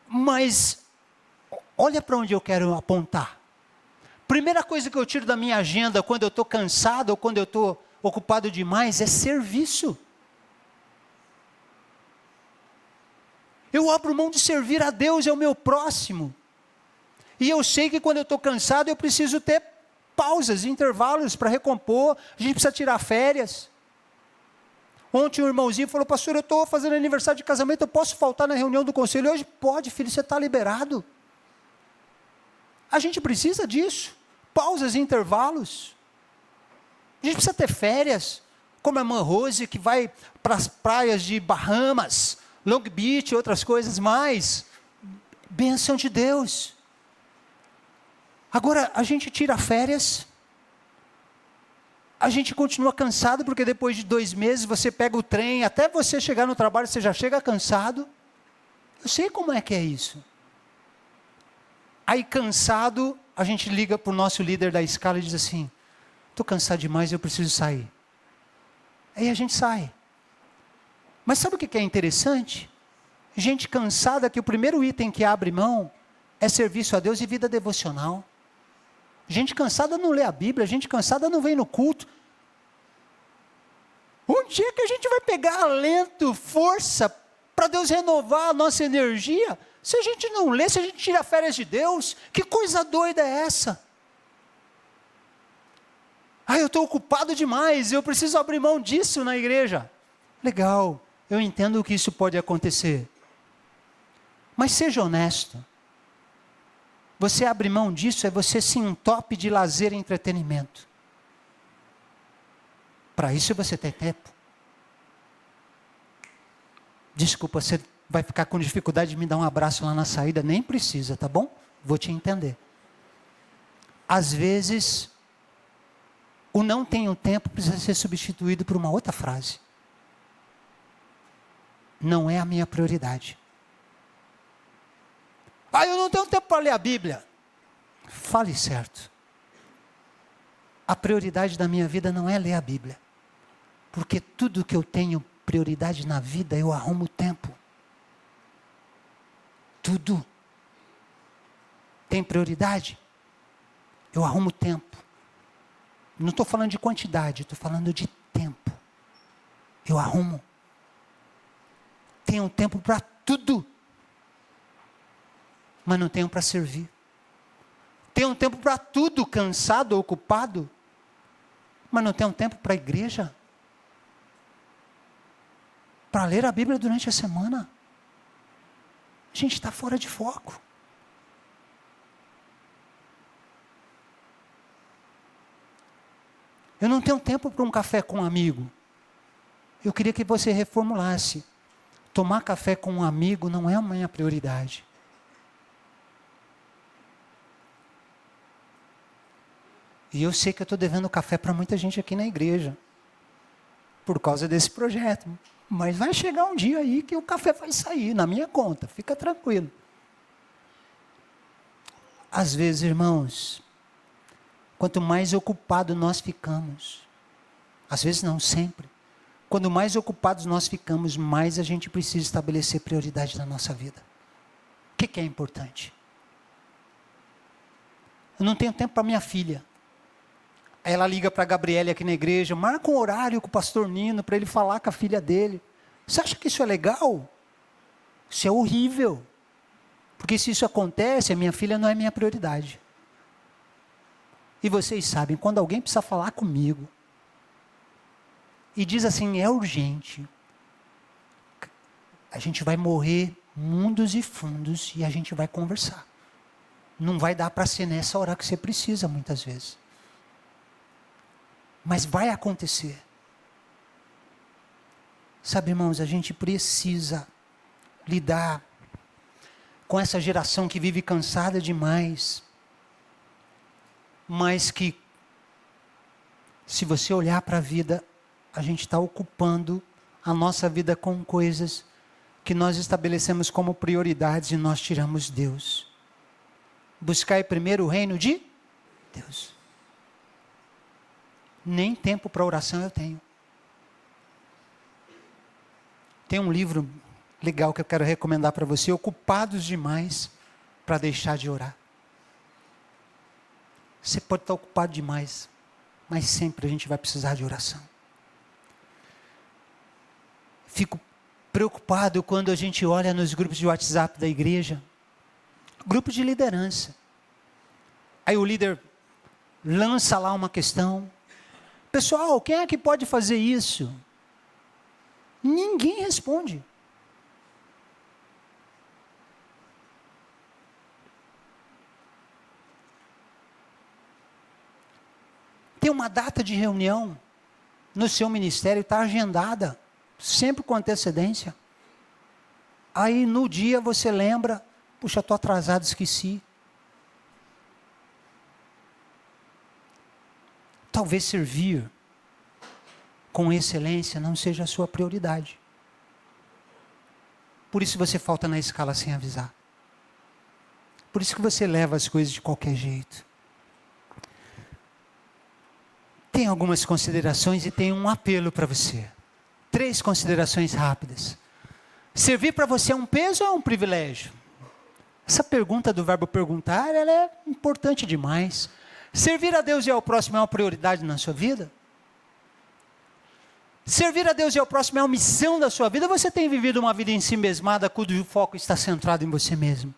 [SPEAKER 1] Mas, olha para onde eu quero apontar. Primeira coisa que eu tiro da minha agenda quando eu estou cansado ou quando eu estou ocupado demais é serviço. Eu abro mão de servir a Deus e ao meu próximo. E eu sei que quando eu estou cansado eu preciso ter pausas, intervalos para recompor. A gente precisa tirar férias. Ontem um irmãozinho falou: pastor, eu estou fazendo aniversário de casamento, eu posso faltar na reunião do conselho hoje? Pode, filho, você está liberado. A gente precisa disso. Pausas e intervalos. A gente precisa ter férias. Como a irmã Rose, que vai para as praias de Bahamas, Long Beach e outras coisas mais. Bênção de Deus. Agora, a gente tira férias. A gente continua cansado, porque depois de 2 meses você pega o trem, até você chegar no trabalho você já chega cansado. Eu sei como é que é isso. Aí cansado, a gente liga para o nosso líder da escala e diz assim: estou cansado demais, eu preciso sair. Aí a gente sai. Mas sabe o que é interessante? Gente cansada, que o primeiro item que abre mão é serviço a Deus e vida devocional. Gente cansada não lê a Bíblia, gente cansada não vem no culto. Um dia que a gente vai pegar alento, força, para Deus renovar a nossa energia, se a gente não lê, se a gente tira férias de Deus, que coisa doida é essa? Eu estou ocupado demais, eu preciso abrir mão disso na igreja. Legal, eu entendo que isso pode acontecer. Mas seja honesto. Você abre mão disso, é você se entope de lazer e entretenimento. Para isso você tem tempo. Desculpa, você vai ficar com dificuldade de me dar um abraço lá na saída, nem precisa, tá bom? Vou te entender. Às vezes, o não tenho tempo precisa ser substituído por uma outra frase. Não é a minha prioridade. Eu não tenho tempo para ler a Bíblia. Fale certo. A prioridade da minha vida não é ler a Bíblia. Porque tudo que eu tenho prioridade na vida, eu arrumo tempo. Tudo. Tem prioridade? Eu arrumo tempo. Não estou falando de quantidade, estou falando de tempo. Eu arrumo. Tenho tempo para tudo. Mas não tenho para servir. Tenho tempo para tudo, cansado, ocupado, mas não tenho tempo para a igreja. Para ler a Bíblia durante a semana. A gente está fora de foco. Eu não tenho tempo para um café com um amigo. Eu queria que você reformulasse. Tomar café com um amigo não é a minha prioridade. E eu sei que eu estou devendo café para muita gente aqui na igreja, por causa desse projeto. Mas vai chegar um dia aí que o café vai sair na minha conta, fica tranquilo. Às vezes, irmãos, quanto mais ocupado nós ficamos, às vezes não, sempre, quando mais ocupados nós ficamos, mais a gente precisa estabelecer prioridade na nossa vida. O que é importante? Eu não tenho tempo para minha filha. Aí ela liga para a Gabriele aqui na igreja, marca um horário com o pastor Nino para ele falar com a filha dele. Você acha que isso é legal? Isso é horrível. Porque se isso acontece, a minha filha não é minha prioridade. E vocês sabem, quando alguém precisa falar comigo, e diz assim, é urgente, a gente vai morrer mundos e fundos e a gente vai conversar. Não vai dar para ser nessa hora que você precisa, muitas vezes. Mas vai acontecer. Sabe, irmãos, a gente precisa lidar com essa geração que vive cansada demais, mas que, se você olhar para a vida, a gente está ocupando a nossa vida com coisas que nós estabelecemos como prioridades e nós tiramos Deus. Buscai primeiro o reino de Deus. Nem tempo para oração eu tenho. Tem um livro legal que eu quero recomendar para você, Ocupados Demais para Deixar de Orar. Você pode estar ocupado demais, mas sempre a gente vai precisar de oração. Fico preocupado quando a gente olha nos grupos de WhatsApp da igreja, grupos de liderança. Aí o líder lança lá uma questão. Pessoal, quem é que pode fazer isso? Ninguém responde. Tem uma data de reunião no seu ministério, está agendada, sempre com antecedência. Aí no dia você lembra, puxa, estou atrasado, esqueci. Talvez servir com excelência não seja a sua prioridade. Por isso você falta na escala sem avisar. Por isso que você leva as coisas de qualquer jeito. Tem algumas considerações e tem um apelo para você. 3 considerações rápidas. Servir para você é um peso ou é um privilégio? Essa pergunta do verbo perguntar, ela é importante demais. Servir a Deus e ao próximo é uma prioridade na sua vida? Servir a Deus e ao próximo é uma missão da sua vida? Ou você tem vivido uma vida em si mesmada, cujo foco está centrado em você mesmo?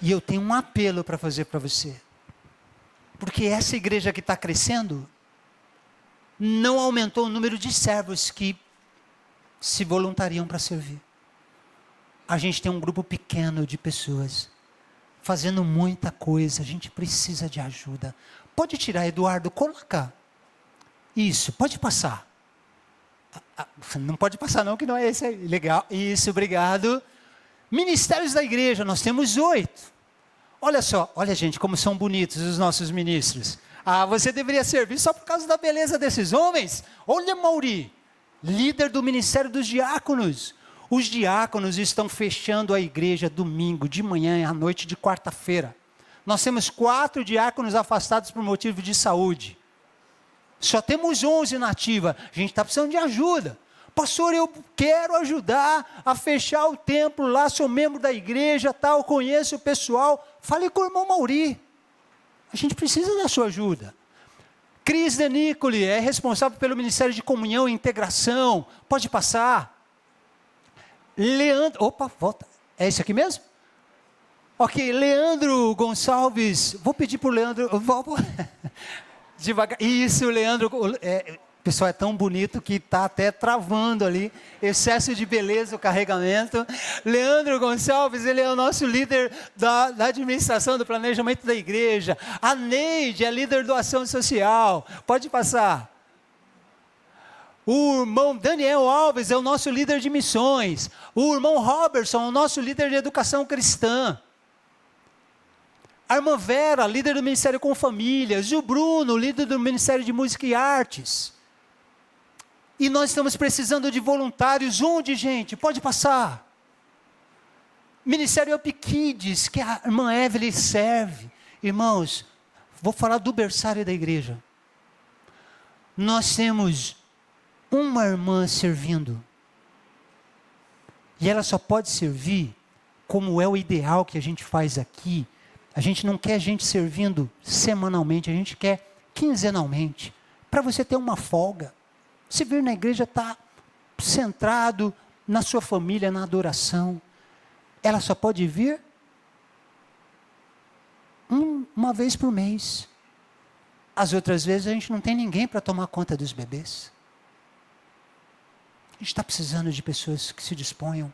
[SPEAKER 1] E eu tenho um apelo para fazer para você. Porque essa igreja que está crescendo, não aumentou o número de servos que se voluntariam para servir. A gente tem um grupo pequeno de pessoas fazendo muita coisa, a gente precisa de ajuda. Pode tirar, Eduardo, coloca. Isso, pode passar. Não pode passar não, que não é esse aí. Legal, isso, obrigado. Ministérios da igreja, nós temos 8. Olha só, olha gente, como são bonitos os nossos ministros. Você deveria servir só por causa da beleza desses homens. Olha Mauri, líder do Ministério dos Diáconos. Os diáconos estão fechando a igreja domingo, de manhã e à noite de quarta-feira. Nós temos 4 diáconos afastados por motivo de saúde. Só temos 11 na ativa. A gente está precisando de ajuda. Pastor, eu quero ajudar a fechar o templo lá, sou membro da igreja, tal, conheço o pessoal. Fale com o irmão Mauri. A gente precisa da sua ajuda. Cris De Nicoli é responsável pelo Ministério de Comunhão e Integração. Pode passar. Leandro, opa, volta. É esse aqui mesmo? Ok, Leandro Gonçalves. Vou pedir para o Leandro. Devagar. Isso, Leandro. O pessoal é tão bonito que está até travando ali. Excesso de beleza, o carregamento. Leandro Gonçalves, ele é o nosso líder da administração do planejamento da igreja. A Neide é líder do ação social. Pode passar. O irmão Daniel Alves é o nosso líder de missões. O irmão Robertson é o nosso líder de educação cristã. A irmã Vera, líder do Ministério com Famílias. E o Bruno, líder do Ministério de Música e Artes. E nós estamos precisando de voluntários. Onde, gente? Pode passar. Ministério Up Kids, que a irmã Evelyn serve. Irmãos, vou falar do berçário da igreja. Nós temos uma irmã servindo. E ela só pode servir como é o ideal que a gente faz aqui. A gente não quer gente servindo semanalmente, a gente quer quinzenalmente. Para você ter uma folga. Se vir na igreja, está centrado na sua família, na adoração. Ela só pode vir uma vez por mês. As outras vezes a gente não tem ninguém para tomar conta dos bebês. A gente está precisando de pessoas que se disponham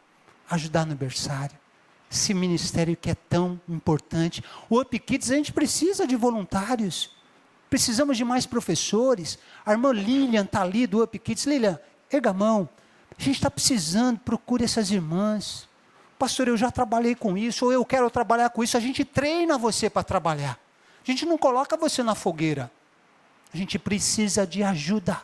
[SPEAKER 1] a ajudar no berçário. Esse ministério que é tão importante. O Up Kids, a gente precisa de voluntários. Precisamos de mais professores. A irmã Lilian está ali do Up Kids. Lilian, erga a mão. A gente está precisando, procure essas irmãs. Pastor, eu já trabalhei com isso, ou eu quero trabalhar com isso. A gente treina você para trabalhar. A gente não coloca você na fogueira. A gente precisa de ajuda.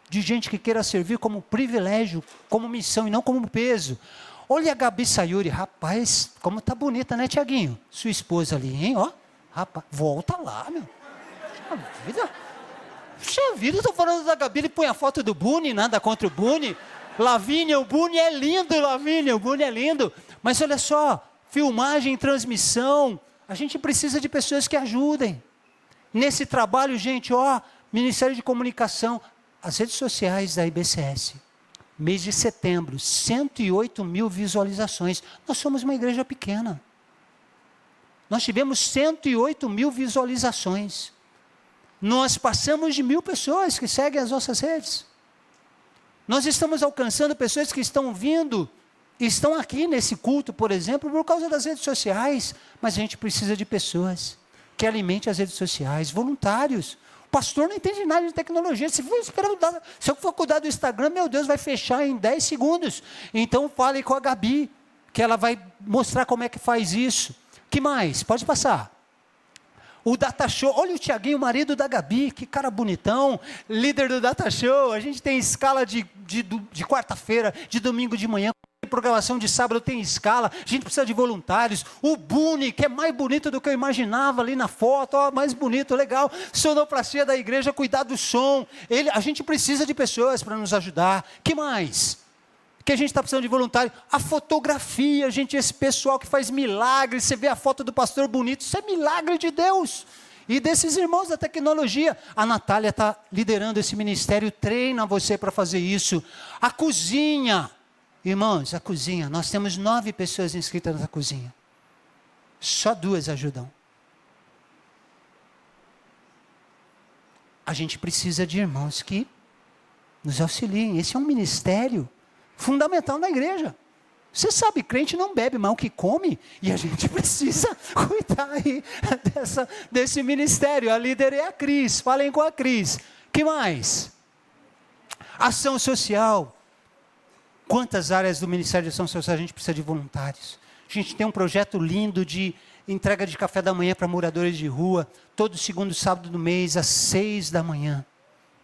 [SPEAKER 1] De gente que queira servir como privilégio, como missão e não como peso. Olha a Gabi Sayuri, rapaz, como tá bonita, né, Tiaguinho? Sua esposa ali, hein, ó. Rapaz, volta lá, meu. Puxa vida, eu tô falando da Gabi, ele põe a foto do Buni, nada contra o Buni. Lavínia, o Buni é lindo, Lavínia, o Buni é lindo. Mas olha só, filmagem, transmissão, a gente precisa de pessoas que ajudem. Nesse trabalho, gente, ó, Ministério de Comunicação, as redes sociais da IBCS, mês de setembro, 108 mil visualizações. Nós somos uma igreja pequena. Nós tivemos 108 mil visualizações. Nós passamos de 1.000 pessoas que seguem as nossas redes. Nós estamos alcançando pessoas que estão vindo, estão aqui nesse culto, por exemplo, por causa das redes sociais. Mas a gente precisa de pessoas que alimentem as redes sociais, voluntários. O pastor não entende nada de tecnologia. Se eu for cuidar do Instagram, meu Deus, vai fechar em 10 segundos. Então fale com a Gabi, que ela vai mostrar como é que faz isso. Que mais? Pode passar. O Data Show, olha o Tiaguinho, marido da Gabi, que cara bonitão, líder do Data Show. A gente tem escala de quarta-feira, de domingo de manhã, programação de sábado tem escala, a gente precisa de voluntários. O Buni, que é mais bonito do que eu imaginava ali na foto, ó, mais bonito, legal. Sonoplastia da igreja, cuidar do som. A gente precisa de pessoas para nos ajudar. Que mais? Que a gente está precisando de voluntário. A fotografia, gente, esse pessoal que faz milagres, você vê a foto do pastor bonito, isso é milagre de Deus. E desses irmãos da tecnologia, a Natália está liderando esse ministério, treina você para fazer isso. A cozinha, irmãos, a cozinha, nós temos 9 pessoas inscritas na cozinha. Só 2 ajudam. A gente precisa de irmãos que nos auxiliem. Esse é um ministério fundamental na igreja. Você sabe, crente não bebe, mas o que come, e a gente precisa cuidar aí desse ministério. A líder é a Cris, falem com a Cris. Que mais? Ação social. Quantas áreas do Ministério de Ação Social a gente precisa de voluntários? A gente tem um projeto lindo de entrega de café da manhã para moradores de rua, todo segundo sábado do mês, às 6 da manhã.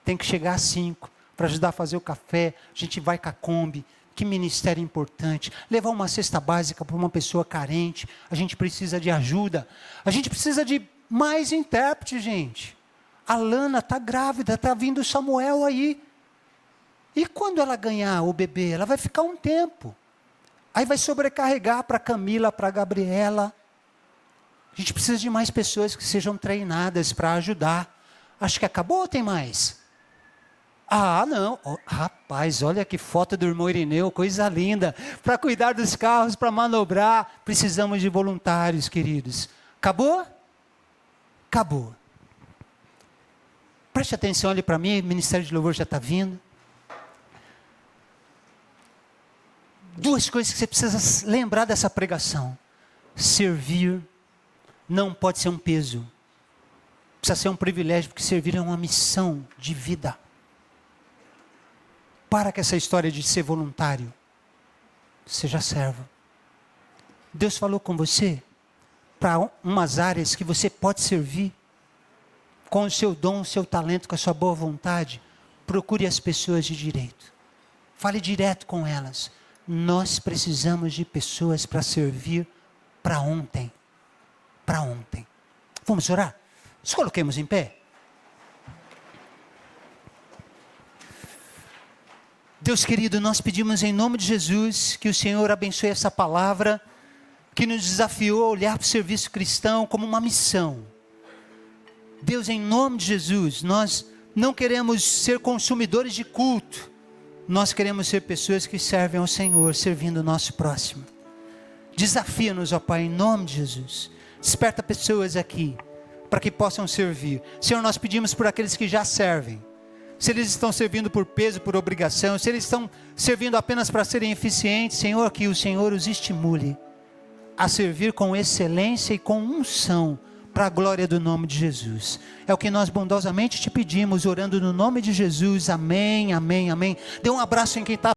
[SPEAKER 1] Tem que chegar às 5. Para ajudar a fazer o café, a gente vai com a Kombi. Que ministério importante. Levar uma cesta básica para uma pessoa carente. A gente precisa de ajuda. A gente precisa de mais intérprete, gente. A Lana está grávida, está vindo o Samuel aí. E quando ela ganhar o bebê, ela vai ficar um tempo. Aí vai sobrecarregar para a Camila, para a Gabriela. A gente precisa de mais pessoas que sejam treinadas para ajudar. Acho que acabou ou tem mais? Ah, não. Oh, rapaz, olha que foto do irmão Irineu, coisa linda. Para cuidar dos carros, para manobrar, precisamos de voluntários, queridos. Acabou? Acabou. Preste atenção, olhe para mim, o Ministério de Louvor já está vindo. 2 coisas que você precisa lembrar dessa pregação. Servir não pode ser um peso. Precisa ser um privilégio, porque servir é uma missão de vida. Para com essa história de ser voluntário. Seja servo. Deus falou com você? para umas áreas que você pode servir, com o seu dom, o seu talento, com a sua boa vontade, procure as pessoas de direito. Fale direto com elas. Nós precisamos de pessoas para servir para ontem. Para ontem. Vamos orar? Nos coloquemos em pé. Deus querido, nós pedimos em nome de Jesus que o Senhor abençoe essa palavra, que nos desafiou a olhar para o serviço cristão como uma missão. Deus, em nome de Jesus, nós não queremos ser consumidores de culto, nós queremos ser pessoas que servem ao Senhor, servindo o nosso próximo. Desafia-nos, ó Pai, em nome de Jesus. Desperta pessoas aqui, para que possam servir. Senhor, nós pedimos por aqueles que já servem. Se eles estão servindo por peso, por obrigação, se eles estão servindo apenas para serem eficientes, Senhor, que o Senhor os estimule a servir com excelência e com unção, para a glória do nome de Jesus. É o que nós bondosamente te pedimos, orando no nome de Jesus. Amém, amém, amém. Dê um abraço em quem está